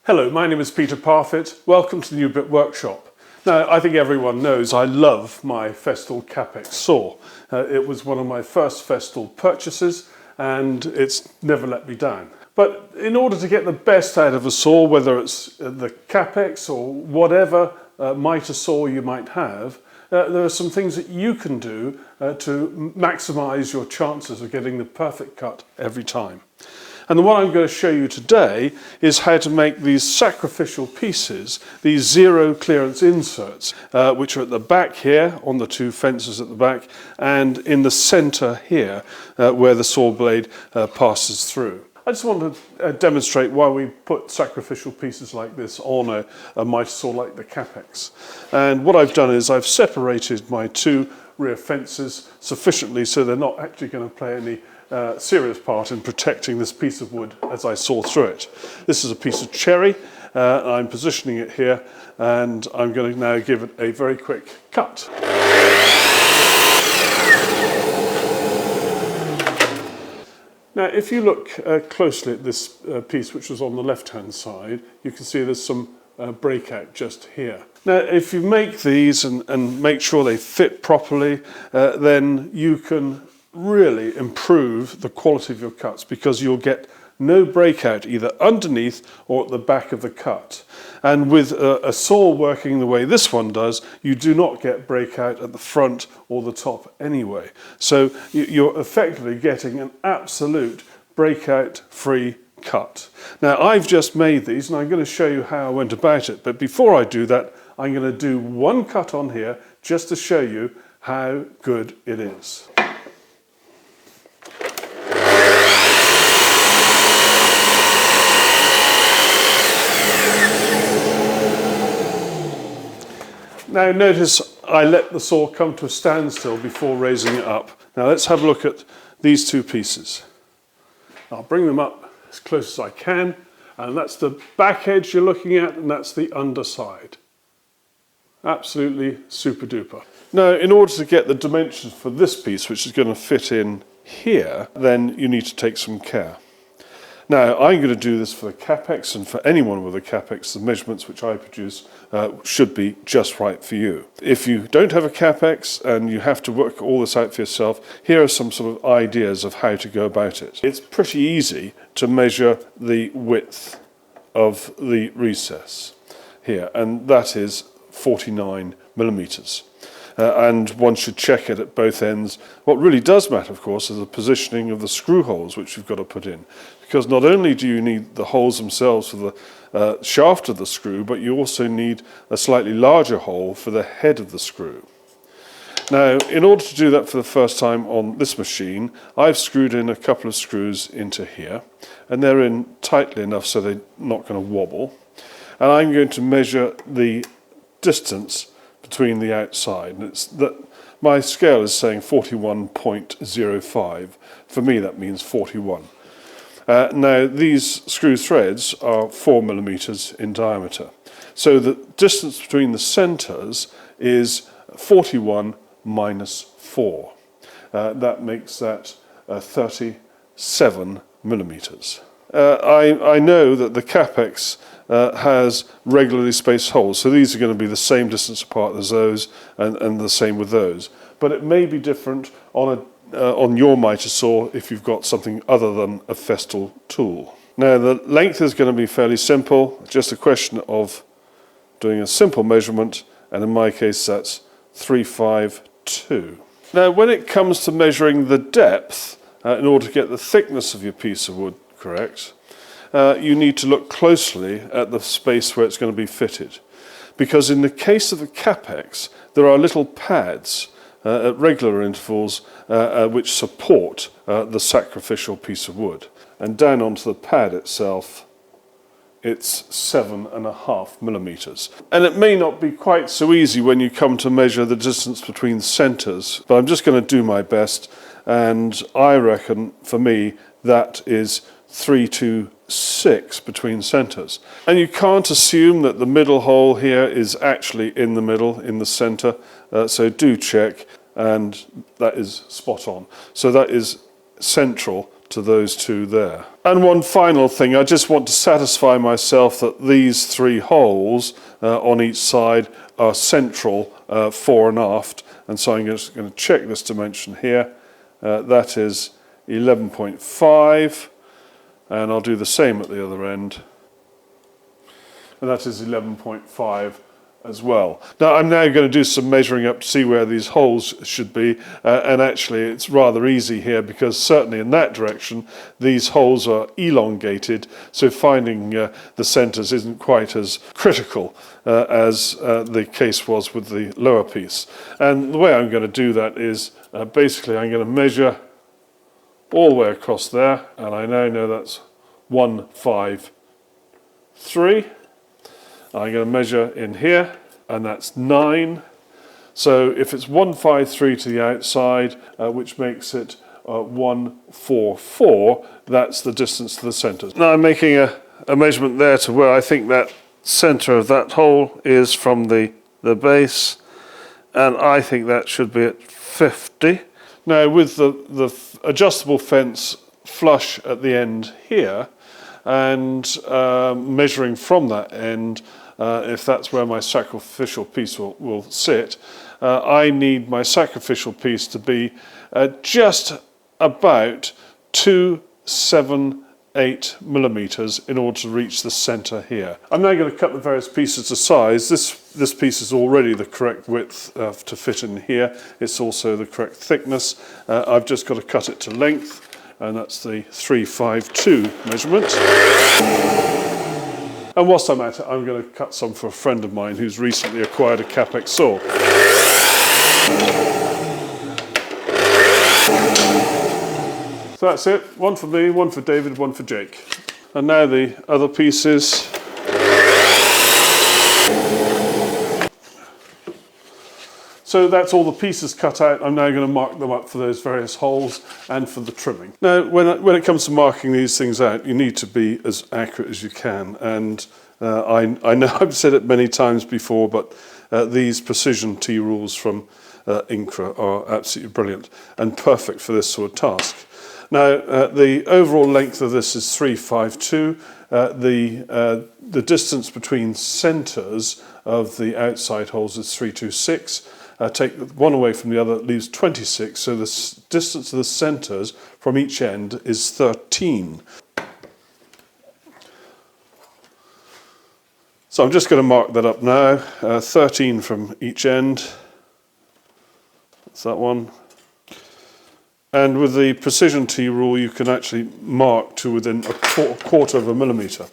Hello, my name is Peter Parfitt. Welcome to the New Brit Workshop. Now, I think everyone knows I love my Festool Kapex saw. It was one of my first Festool purchases and it's never let me down. But in order to get the best out of a saw, whether it's the Kapex or whatever Mitre saw you might have, there are some things that you can do to maximise your chances of getting the perfect cut every time. And the one I'm going to show you today is how to make these sacrificial pieces, these zero clearance inserts, which are at the back here on the two fences at the back and in the centre here where the saw blade passes through. I just want to demonstrate why we put sacrificial pieces like this on a Mitre saw like the Kapex. And what I've done is I've separated my two rear fences sufficiently so they're not actually going to play any serious part in protecting this piece of wood as I saw through it. This is a piece of cherry. I'm positioning it here and I'm going to now give it a very quick cut. Now if you look closely at this piece, which was on the left hand side, you can see there's some breakout just here. Now if you make these and make sure they fit properly, then you can really improve the quality of your cuts because you'll get no breakout either underneath or at the back of the cut. And with a saw working the way this one does, you do not get breakout at the front or the top anyway. So you're effectively getting an absolute breakout free cut. Now I've just made these and I'm going to show you how I went about it, but before I do that I'm going to do one cut on here just to show you how good it is. Now notice I let the saw come to a standstill before raising it up. Now let's have a look at these two pieces. I'll bring them up as close as I can, and that's the back edge you're looking at and that's the underside. Absolutely super duper. Now in order to get the dimensions for this piece, which is going to fit in here, then you need to take some care. Now I'm going to do this for the Kapex, and for anyone with a Kapex the measurements which I produce should be just right for you. If you don't have a Kapex and you have to work all this out for yourself, here are some sort of ideas of how to go about it. It's pretty easy to measure the width of the recess here, and that is 49 millimeters. And one should check it at both ends. What really does matter, of course, is the positioning of the screw holes which you've got to put in. Because not only do you need the holes themselves for the shaft of the screw, but you also need a slightly larger hole for the head of the screw. Now, in order to do that for the first time on this machine, I've screwed in a couple of screws into here, and they're in tightly enough so they're not going to wobble. And I'm going to measure the distance between the outside, and it's that my scale is saying 41.05. For me that means 41. Now these screw threads are 4 millimeters in diameter, so the distance between the centres is 41 minus 4. That makes that 37 millimeters. I know that the Kapex has regularly spaced holes, so these are going to be the same distance apart as those, and the same with those. But it may be different on your Mitre saw if you've got something other than a Festool tool. Now the length is going to be fairly simple, just a question of doing a simple measurement, and in my case that's 352. Now when it comes to measuring the depth, in order to get the thickness of your piece of wood correct, you need to look closely at the space where it's going to be fitted. Because in the case of the Kapex, there are little pads at regular intervals which support the sacrificial piece of wood. And down onto the pad itself, it's 7.5 millimeters. And it may not be quite so easy when you come to measure the distance between the centres, but I'm just going to do my best, and I reckon for me that is 326 between centres. And you can't assume that the middle hole here is actually in the middle, in the centre, so do check, and that is spot on. So that is central to those two there. And one final thing, I just want to satisfy myself that these three holes on each side are central fore and aft, and so I'm just going to check this dimension here. That is 11.5, and I'll do the same at the other end, and that is 11.5 as well. Now I'm now going to do some measuring up to see where these holes should be, and actually it's rather easy here because certainly in that direction these holes are elongated, so finding the centres isn't quite as critical as the case was with the lower piece. And the way I'm going to do that is basically I'm going to measure all the way across there, and I now know that's 153. I'm going to measure in here, and that's 9. So if it's 153 to the outside, which makes it 144, that's the distance to the centre. Now I'm making a measurement there to where I think that centre of that hole is from the base, and I think that should be at 50. Now with the adjustable fence flush at the end here, and measuring from that end, if that's where my sacrificial piece will sit, I need my sacrificial piece to be just about 278 millimeters in order to reach the center here. I'm now going to cut the various pieces to size. This piece is already the correct width to fit in here. It's also the correct thickness. I've just got to cut it to length, and that's the 352 measurement. And whilst I'm at it, I'm going to cut some for a friend of mine who's recently acquired a Kapex saw. So that's it. One for me, one for David, one for Jake. And now the other pieces. So that's all the pieces cut out. I'm now going to mark them up for those various holes and for the trimming. Now, when it comes to marking these things out, you need to be as accurate as you can. And I know I've said it many times before, but these precision T rules from Incra are absolutely brilliant and perfect for this sort of task. Now, the overall length of this is 352. The distance between centres of the outside holes is 326. Take one away from the other, it leaves 26, so the distance of the centres from each end is 13. So I'm just going to mark that up now, 13 from each end, that's that one. And with the precision T rule you can actually mark to within a quarter of a millimetre.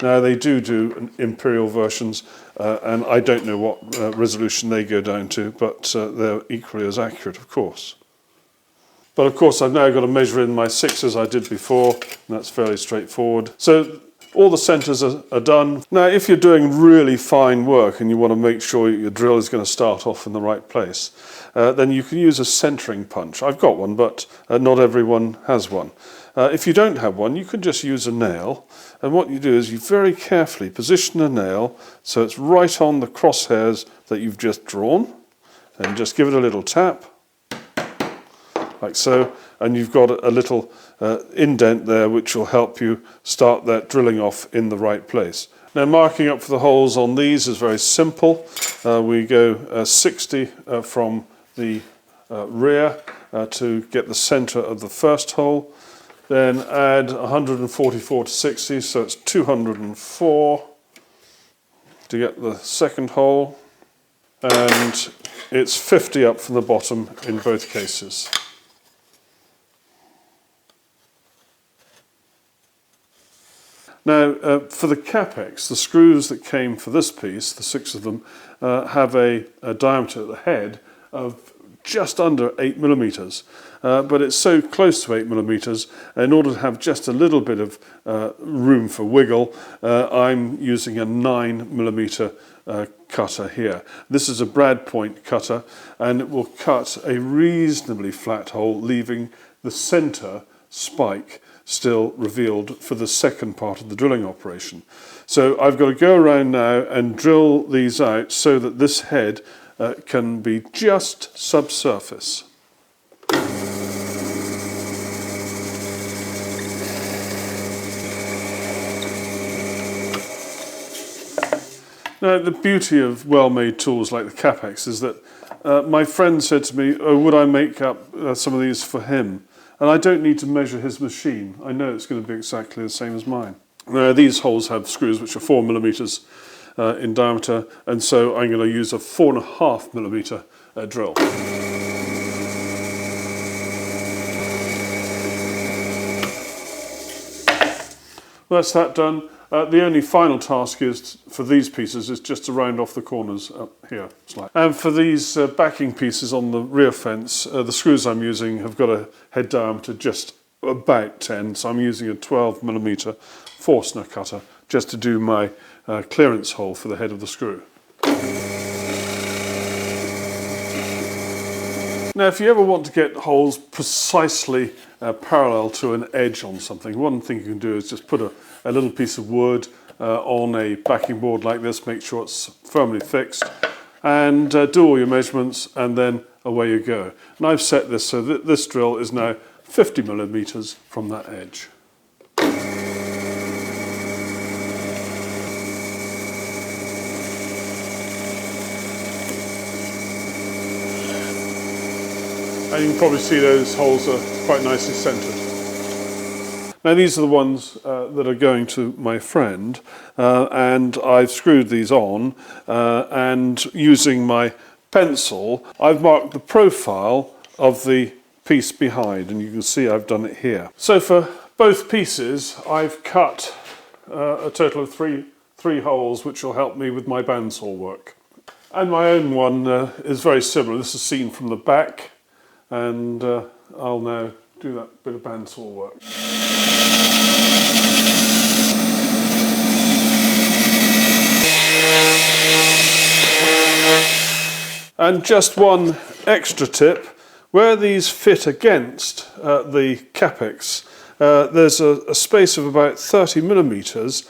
Now they do imperial versions, and I don't know what resolution they go down to, but they're equally as accurate, of course. But of course I've now got to measure in my 6 as I did before, and that's fairly straightforward. So all the centres are done. Now if you're doing really fine work and you want to make sure your drill is going to start off in the right place, then you can use a centering punch. I've got one, but not everyone has one. If you don't have one, you can just use a nail, and what you do is you very carefully position a nail so it's right on the crosshairs that you've just drawn, and just give it a little tap, like so, and you've got a little indent there which will help you start that drilling off in the right place. Now marking up for the holes on these is very simple. We go 60 from the rear to get the centre of the first hole, then add 144 to 60, so it's 204 to get the second hole, and it's 50 up from the bottom in both cases. Now for the Kapex, the screws that came for this piece, the 6 of them, have a diameter at the head of just under 8 millimeters, but it's so close to 8 millimeters, in order to have just a little bit of room for wiggle, I'm using a 9 millimeter cutter here. This is a brad point cutter, and it will cut a reasonably flat hole, leaving the center spike still revealed for the second part of the drilling operation. So I've got to go around now and drill these out so that this head can be just subsurface. Now, the beauty of well-made tools like the Kapex is that my friend said to me, oh, would I make up some of these for him? And I don't need to measure his machine. I know it's going to be exactly the same as mine. Now, these holes have screws which are 4mm in diameter, and so I'm going to use a 4.5mm drill. Well, that's that done. The only final task is for these pieces is just to round off the corners up here. And for these backing pieces on the rear fence, the screws I'm using have got a head diameter just about 10, so I'm using a 12mm Forstner cutter just to do my clearance hole for the head of the screw. Now, if you ever want to get holes precisely parallel to an edge on something, one thing you can do is just put a little piece of wood on a backing board like this, make sure it's firmly fixed, and do all your measurements, and then away you go. And I've set this so that this drill is now 50mm from that edge. And you can probably see those holes are quite nicely centered. Now these are the ones that are going to my friend, and I've screwed these on, and using my pencil I've marked the profile of the piece behind, and you can see I've done it here. So for both pieces I've cut a total of three holes, which will help me with my bandsaw work. And my own one is very similar. This is seen from the back, and I'll now do that bit of bandsaw work. And just one extra tip, where these fit against the Kapex, there's a space of about 30mm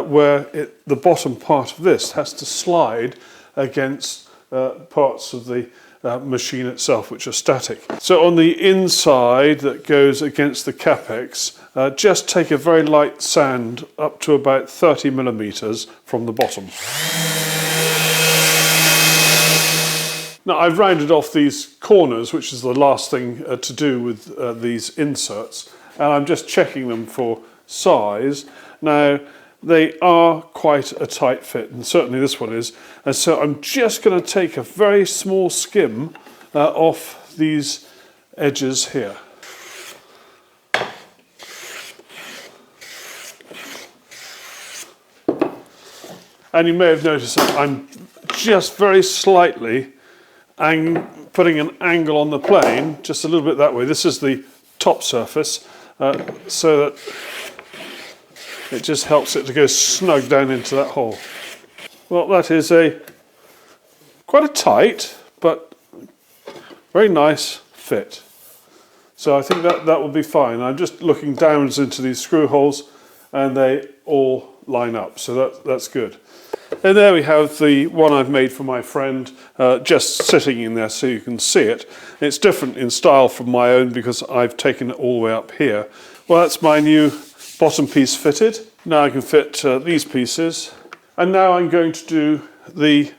where the bottom part of this has to slide against parts of the machine itself, which are static. So on the inside that goes against the Kapex, just take a very light sand up to about 30mm from the bottom. Now I've rounded off these corners, which is the last thing to do with these inserts, and I'm just checking them for size. Now they are quite a tight fit, and certainly this one is, and so I'm just going to take a very small skim off these edges here. And you may have noticed that I'm just very slightly putting an angle on the plane, just a little bit that way. This is the top surface, so that it just helps it to go snug down into that hole. Well, that is quite a tight but very nice fit. So I think that will be fine. I'm just looking downwards into these screw holes, and they all line up, so that's good. And there we have the one I've made for my friend, just sitting in there so you can see it. It's different in style from my own because I've taken it all the way up here. Well, that's my new bottom piece fitted. Now I can fit these pieces, and now I'm going to do the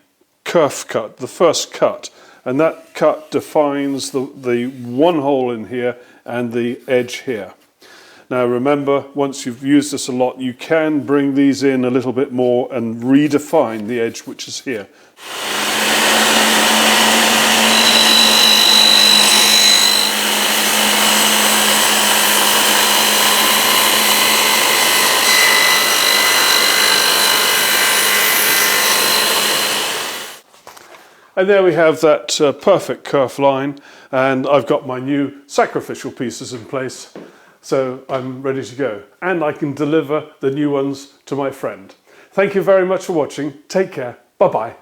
kerf cut, the first cut, and that cut defines the one hole in here and the edge here. Now remember, once you've used this a lot, you can bring these in a little bit more and redefine the edge which is here. And there we have that perfect kerf line, and I've got my new sacrificial pieces in place, so I'm ready to go. And I can deliver the new ones to my friend. Thank you very much for watching. Take care. Bye-bye.